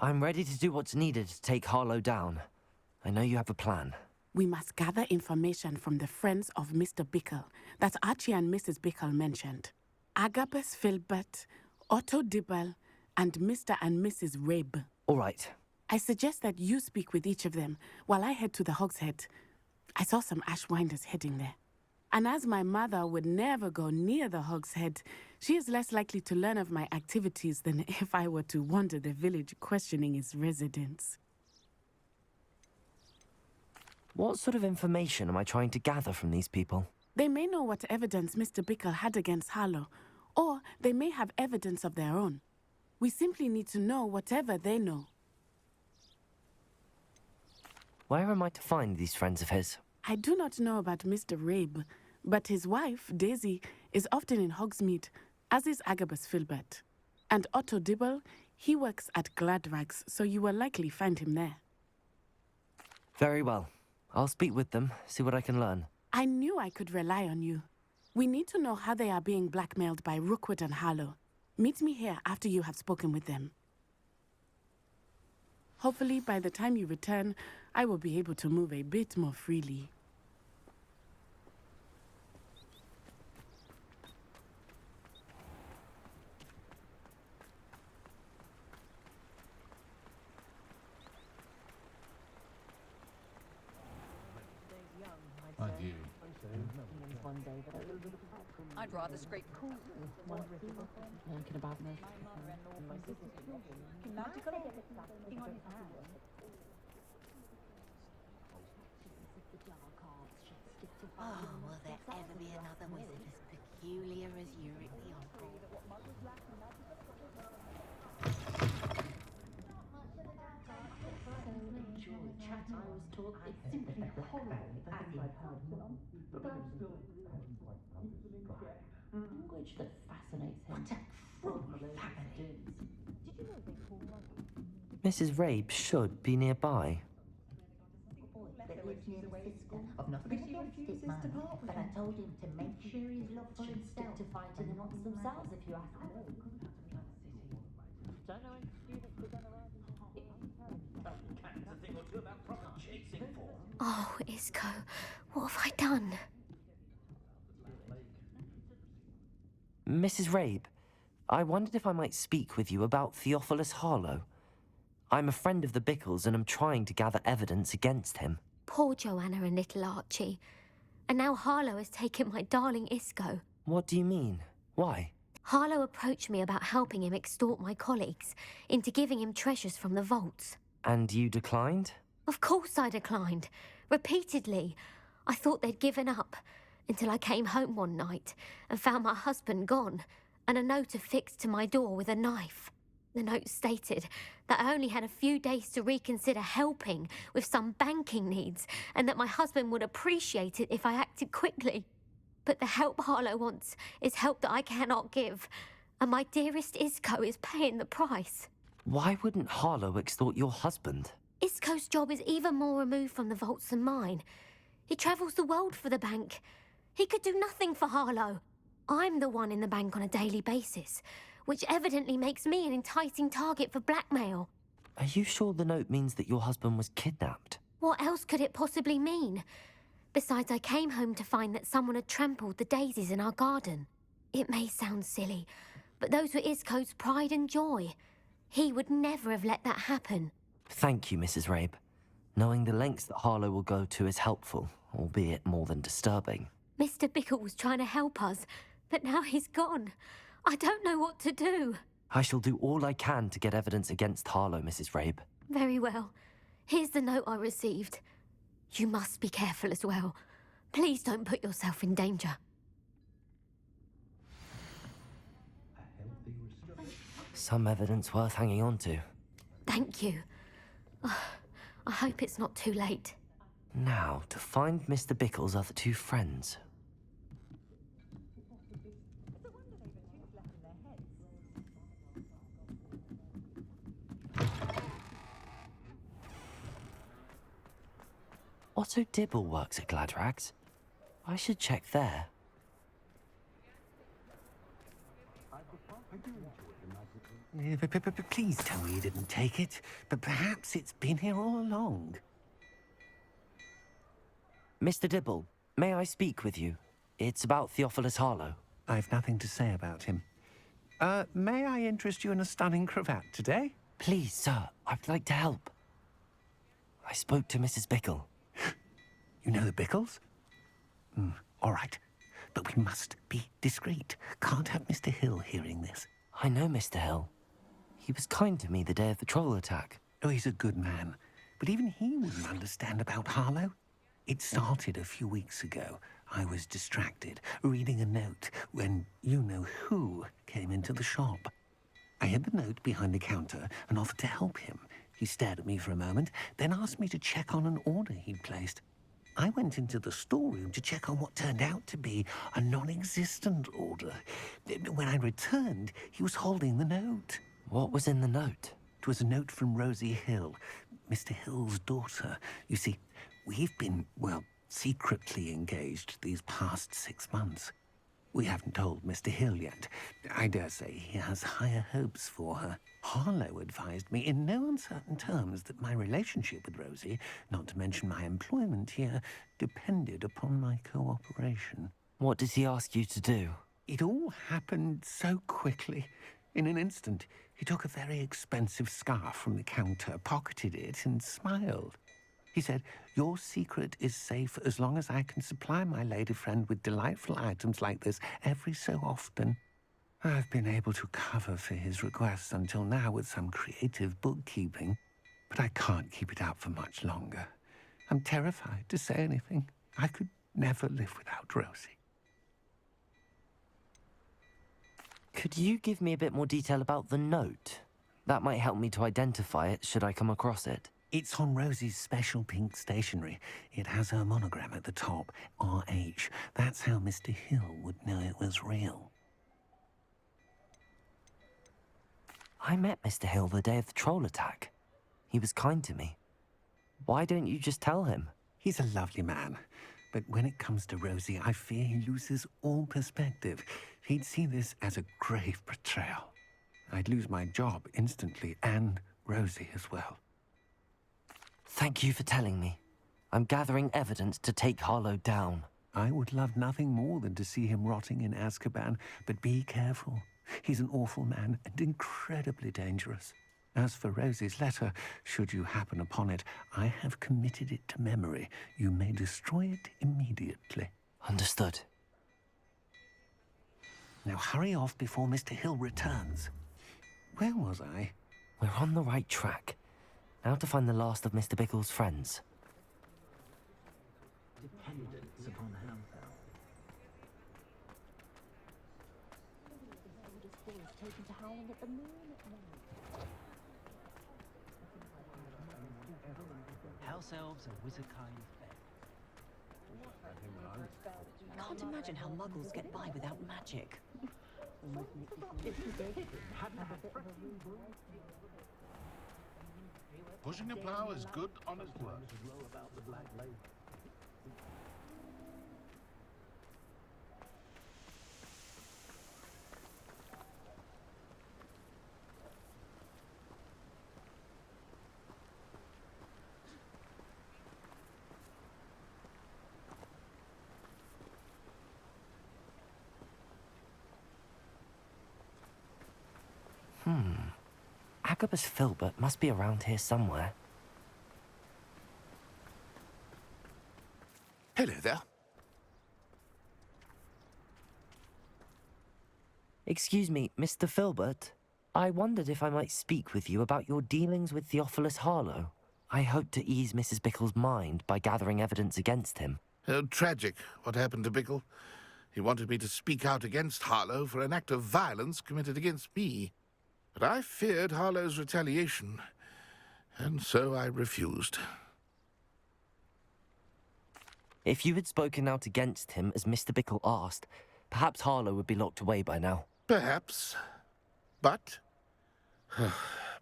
I'm ready to do what's needed to take Harlow down. I know you have a plan. We must gather information from the friends of Mr. Bickle that Archie and Mrs. Bickle mentioned. Agabus Filbert, Otto Dibble, and Mr. and Mrs. Rabe. All right. I suggest that you speak with each of them while I head to the Hogshead. I saw some Ashwinders heading there. And as my mother would never go near the Hogshead, she is less likely to learn of my activities than if I were to wander the village questioning its residents. What sort of information am I trying to gather from these people? They may know what evidence Mr. Bickle had against Harlow, or they may have evidence of their own. We simply need to know whatever they know. Where am I to find these friends of his? I do not know about Mr. Rabe, but his wife, Daisy, is often in Hogsmeade, as is Agabus Filbert. And Otto Dibble, he works at Gladrags, so you will likely find him there. Very well. I'll speak with them, see what I can learn. I knew I could rely on you. We need to know how they are being blackmailed by Rookwood and Harlow. Meet me here after you have spoken with them. Hopefully, by the time you return, I will be able to move a bit more freely. I'd rather scrape cool. Thinking about me. Oh, will there ever be another wizard as peculiar as Uric the Uncle? Chat I was taught it's simply horrible as in language that fascinates him. What a cruel family. Mrs. Rabe should be nearby. That lives near the sister. I've nothing against it, man. But I told him to make sure his love for himself to fighting amongst themselves, if you ask me. Oh, Isco, what have I done? Mrs. Rabe, I wondered if I might speak with you about Theophilus Harlow. I'm a friend of the Bickles and am trying to gather evidence against him. Poor Joanna and little Archie. And now Harlow has taken my darling Isco. What do you mean? Why? Harlow approached me about helping him extort my colleagues into giving him treasures from the vaults. And you declined? Of course I declined. Repeatedly. I thought they'd given up until I came home one night and found my husband gone and a note affixed to my door with a knife. The note stated that I only had a few days to reconsider helping with some banking needs and that my husband would appreciate it if I acted quickly. But the help Harlow wants is help that I cannot give, and my dearest Isco is paying the price. Why wouldn't Harlow extort your husband? Isco's job is even more removed from the vaults than mine. He travels the world for the bank. He could do nothing for Harlow. I'm the one in the bank on a daily basis, which evidently makes me an enticing target for blackmail. Are you sure the note means that your husband was kidnapped? What else could it possibly mean? Besides, I came home to find that someone had trampled the daisies in our garden. It may sound silly, but those were Isco's pride and joy. He would never have let that happen. Thank you, Mrs. Rabe. Knowing the lengths that Harlow will go to is helpful, albeit more than disturbing. Mr. Bickle was trying to help us, but now he's gone. I don't know what to do. I shall do all I can to get evidence against Harlow, Mrs. Rabe. Very well. Here's the note I received. You must be careful as well. Please don't put yourself in danger. Some evidence worth hanging on to. Thank you. I hope it's not too late. Now, to find Mr. Bickle's other two friends. Otto Dibble works at Gladrags. I should check there. I do enjoy the magical Please tell me you didn't take it. But perhaps it's been here all along. Mr. Dibble, may I speak with you? It's about Theophilus Harlow. I've nothing to say about him. May I interest you in a stunning cravat today? Please, sir, I'd like to help. I spoke to Mrs. Bickle. You know the Bickles? All right. But we must be discreet. Can't have Mr. Hill hearing this. I know Mr. Hill. He was kind to me the day of the troll attack. Oh, he's a good man. But even he wouldn't understand about Harlow. It started a few weeks ago. I was distracted, reading a note, when you-know-who came into the shop. I hid the note behind the counter and offered to help him. He stared at me for a moment, then asked me to check on an order he'd placed. I went into the storeroom to check on what turned out to be a non-existent order. When I returned, he was holding the note. What was in the note? It was a note from Rosie Hill, Mr. Hill's daughter. You see, we've been, well, secretly engaged these past 6 months. We haven't told Mr. Hill yet. I dare say he has higher hopes for her. Harlow advised me in no uncertain terms that my relationship with Rosie, not to mention my employment here, depended upon my cooperation. What did he ask you to do? It all happened so quickly. In an instant, he took a very expensive scarf from the counter, pocketed it, and smiled. He said, "Your secret is safe as long as I can supply my lady friend with delightful items like this every so often." I've been able to cover for his requests until now with some creative bookkeeping, but I can't keep it up for much longer. I'm terrified to say anything. I could never live without Rosie. Could you give me a bit more detail about the note? That might help me to identify it should I come across it. It's on Rosie's special pink stationery. It has her monogram at the top, RH. That's how Mr. Hill would know it was real. I met Mr. Hill the day of the troll attack. He was kind to me. Why don't you just tell him? He's a lovely man. But when it comes to Rosie, I fear he loses all perspective. He'd see this as a grave betrayal. I'd lose my job instantly, and Rosie as well. Thank you for telling me. I'm gathering evidence to take Harlow down. I would love nothing more than to see him rotting in Azkaban, but be careful. He's an awful man and incredibly dangerous. As for Rosie's letter, should you happen upon it, I have committed it to memory. You may destroy it immediately. Understood. Now hurry off before Mr. Hill returns. Where was I? We're on the right track. Now to find the last of Mr. Bickle's friends. Dependence upon help. Taken to howling at the moon at night. House elves and wizard-kind I can't imagine how muggles get by without magic. Pushing a plow is good, honest work. Agabus Filbert must be around here somewhere. Hello there. Excuse me, Mr. Filbert. I wondered if I might speak with you about your dealings with Theophilus Harlow. I hope to ease Mrs. Bickle's mind by gathering evidence against him. Tragic, what happened to Bickle. He wanted me to speak out against Harlow for an act of violence committed against me. But I feared Harlow's retaliation, and so I refused. If you had spoken out against him as Mr. Bickle asked, perhaps Harlow would be locked away by now. Perhaps. But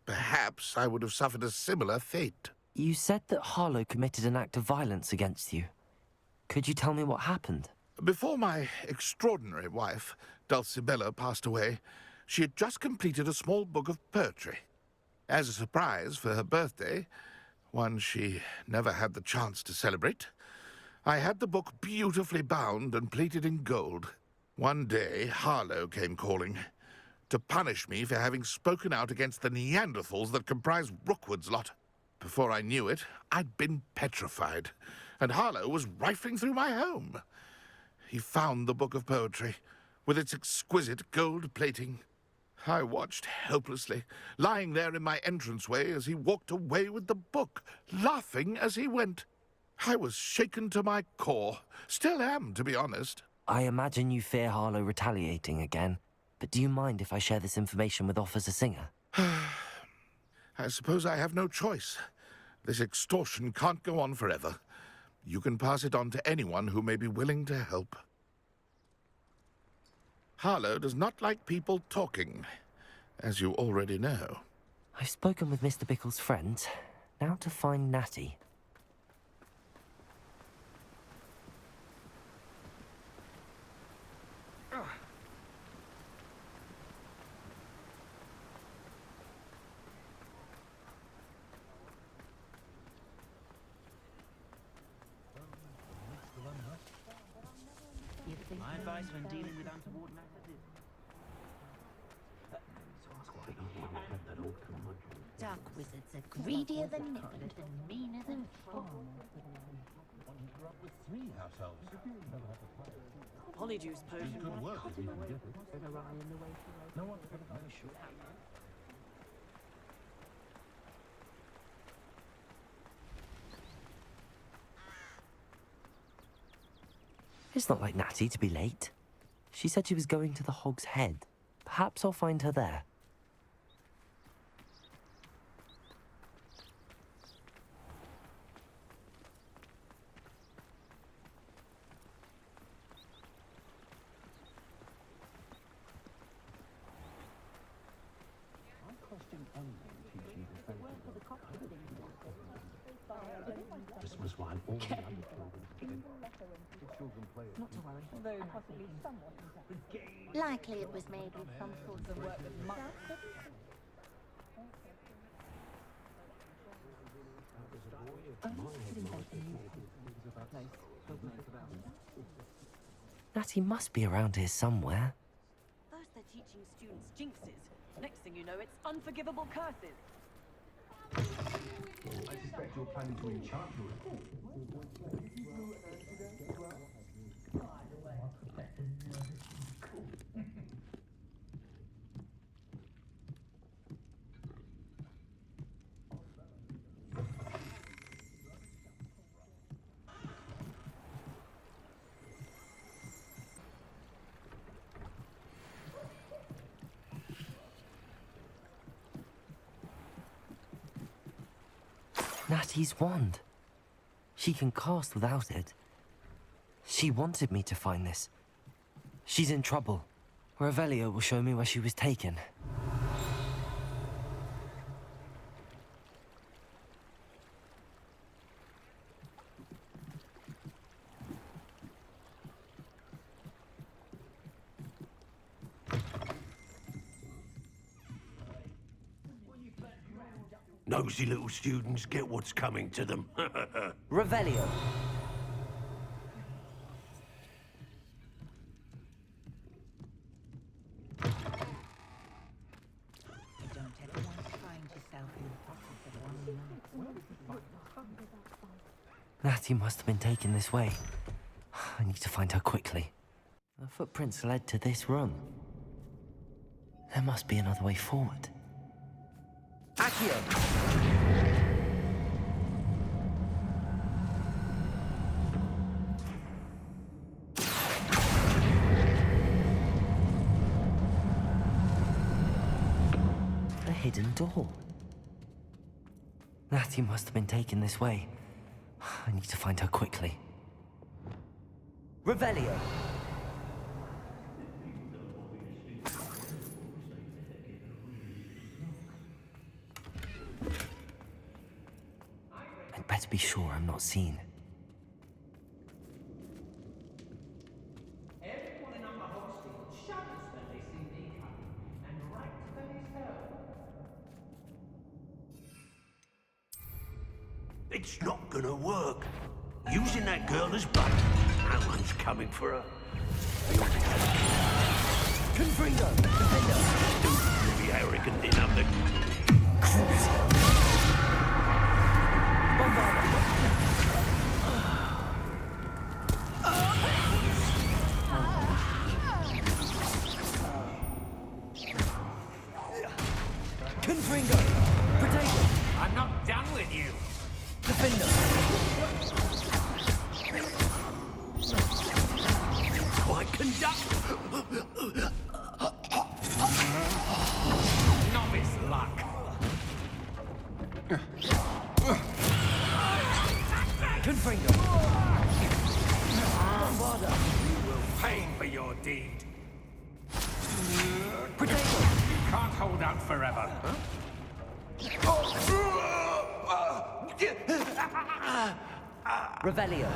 perhaps I would have suffered a similar fate. You said that Harlow committed an act of violence against you. Could you tell me what happened? Before my extraordinary wife, Dulcibella, passed away, She had just completed a small book of poetry. As a surprise for her birthday, one she never had the chance to celebrate, I had the book beautifully bound and plated in gold. One day, Harlow came calling to punish me for having spoken out against the Neanderthals that comprise Rookwood's lot. Before I knew it, I'd been petrified, and Harlow was rifling through my home. He found the book of poetry, with its exquisite gold plating. I watched helplessly, lying there in my entranceway as he walked away with the book, laughing as he went. I was shaken to my core. Still am, to be honest. I imagine you fear Harlow retaliating again, but do you mind if I share this information with Officer Singer? I suppose I have no choice. This extortion can't go on forever. You can pass it on to anyone who may be willing to help. Harlow does not like people talking, as you already know. I've spoken with Mr. Bickle's friends. Now to find Natty. My advice when dealing with untoward matters is... Dark wizards are greedier than Nifford and meaner than Frog. Polyjuice potion. Good work if you can get it. No one It's not like Natty to be late. She said she was going to the Hog's Head. Perhaps I'll find her there. Christmas wine. All the other Not to worry. Although possibly somewhat. Likely it was made with some sort of work with Natty must be around here somewhere. First they're teaching students jinxes. Next thing you know, it's unforgivable curses. I suspect you're planning to enchant your Natty's wand. She can cast without it. She wanted me to find this. She's in trouble. Revelio will show me where she was taken. Nosy little students get what's coming to them. Revelio. You don't ever want to find yourself in the pocket of one knife. Natty must have been taken this way. I need to find her quickly. The footprints led to this room. There must be another way forward. Accio! A hidden door. Natty must have been taken this way. I need to find her quickly. Revelio! I'd better be sure I'm not seen. Everyone in our hostel shudders when they see me coming and It's not gonna work. Using that girl as bait. No one's coming for her. Confringo! Defender! Don't be arrogant enough to... Confringo! Potato! I'm not done with you. Defender! Quite conduct. Novice luck. Confringo! Bombarda! You will pay for your deed. Potato! You can't hold out forever. Revelio!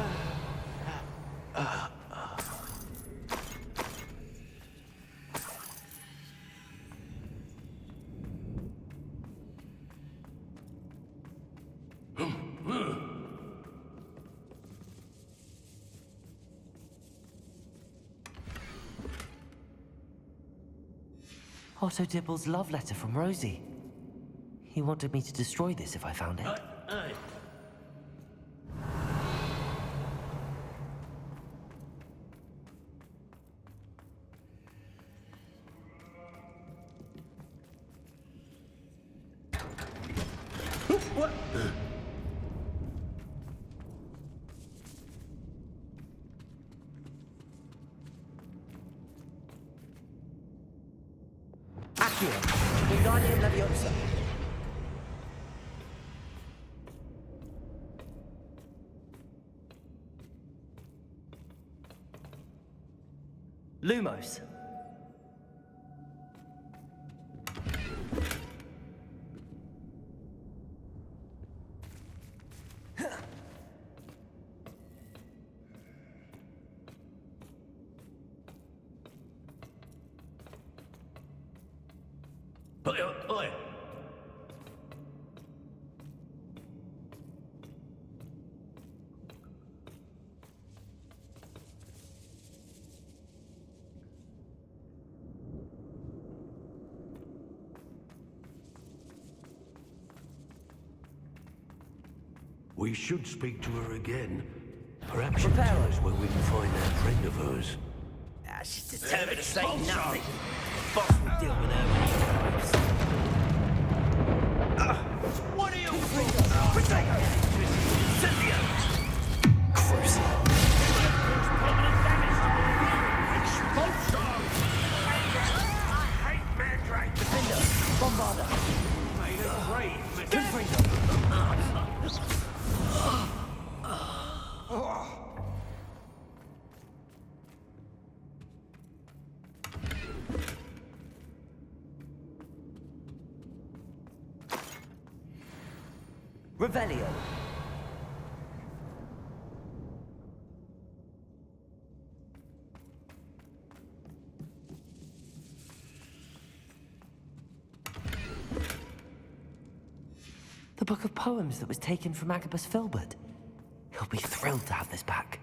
Otto Dibble's love letter from Rosie. He wanted me to destroy this if I found it. Accio, Wingardium Leviosa. Lumos. Oi. We should speak to her again. Perhaps she'll tell us where we can find that friend of hers. She's determined to say nothing. The boss will deal with her when he arrives. What are you for? Potato! Incendio! Crucial. Permanent damage to the expulsion! I hate Mandrake! Defender, Bombarda. Made a grave. Confringo. Revelio. The book of poems that was taken from Agabus Filbert. He'll be thrilled to have this back.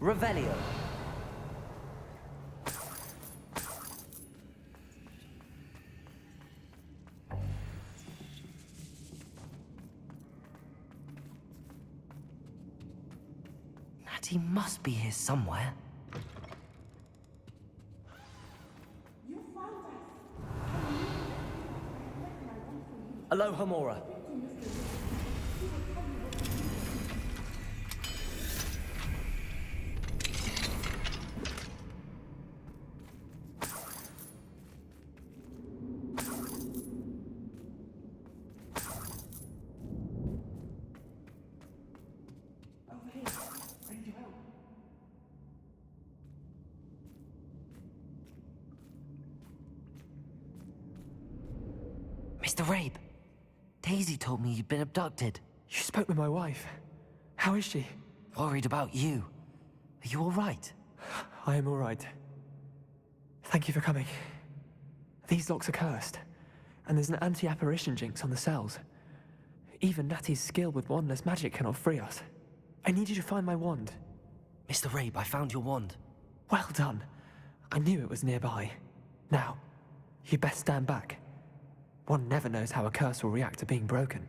Revelio. Natty must be here somewhere. Aloha Mora. Mr. Rabe, Daisy told me you'd been abducted. You spoke with my wife. How is she? Worried about you. Are you all right? I am all right. Thank you for coming. These locks are cursed, and there's an anti-apparition jinx on the cells. Even Natty's skill with wandless magic cannot free us. I need you to find my wand. Mr. Rabe, I found your wand. Well done. I knew it was nearby. Now, you best stand back. One never knows how a curse will react to being broken.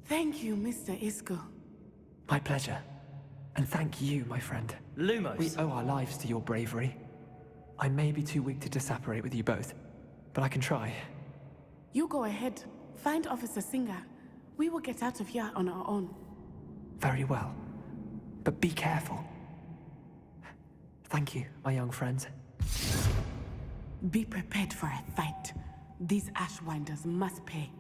Thank you, Mr. Isco. My pleasure. And thank you, my friend. Lumos. We owe our lives to your bravery. I may be too weak to disapparate with you both, but I can try. You go ahead. Find Officer Singer. We will get out of here on our own. Very well. But be careful. Thank you, my young friends. Be prepared for a fight. These Ashwinders must pay.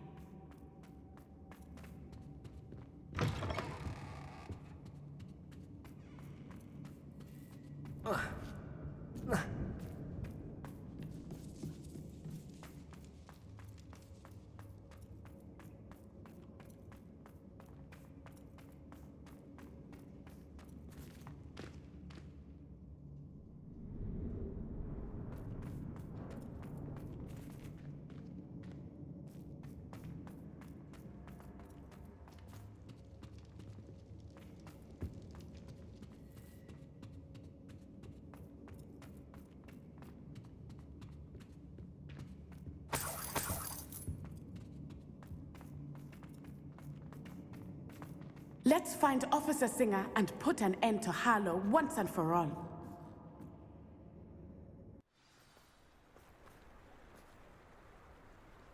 Let's find Officer Singer and put an end to Harlow once and for all.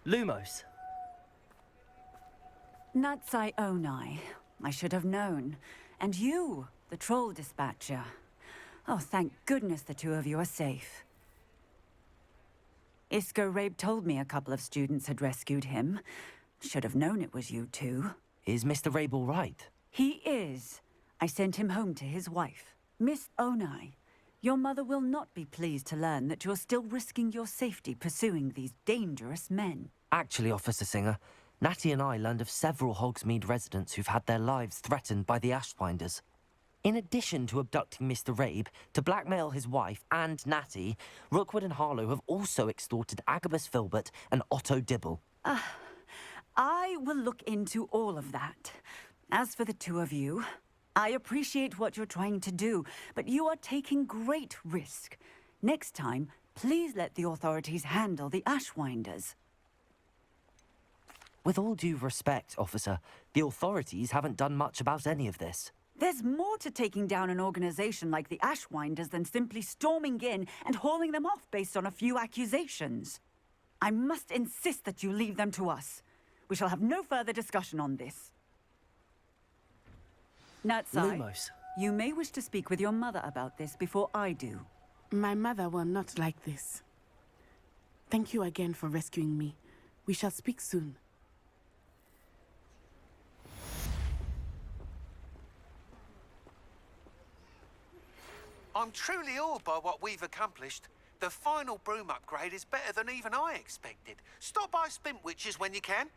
Lumos. Natsai Onai. I should have known. And you, the troll dispatcher. Oh, thank goodness the two of you are safe. Isco Rabe told me a couple of students had rescued him. Should have known it was you two. Is Mr. Rabe all right? He is. I sent him home to his wife. Miss Onai, your mother will not be pleased to learn that you're still risking your safety pursuing these dangerous men. Actually, Officer Singer, Natty and I learned of several Hogsmeade residents who've had their lives threatened by the Ashwinders. In addition to abducting Mr. Rabe, to blackmail his wife and Natty, Rookwood and Harlow have also extorted Agabus Filbert and Otto Dibble. I will look into all of that. As for the two of you, I appreciate what you're trying to do, but you are taking great risk. Next time, please let the authorities handle the Ashwinders. With all due respect, officer, the authorities haven't done much about any of this. There's more to taking down an organization like the Ashwinders than simply storming in and hauling them off based on a few accusations. I must insist that you leave them to us. We shall have no further discussion on this. Natsai, Lumos. you may wish to speak with your mother about this before I do. My mother will not like this. Thank you again for rescuing me. We shall speak soon. I'm truly awed by what we've accomplished. The final broom upgrade is better than even I expected. Stop by Spintwitches when you can.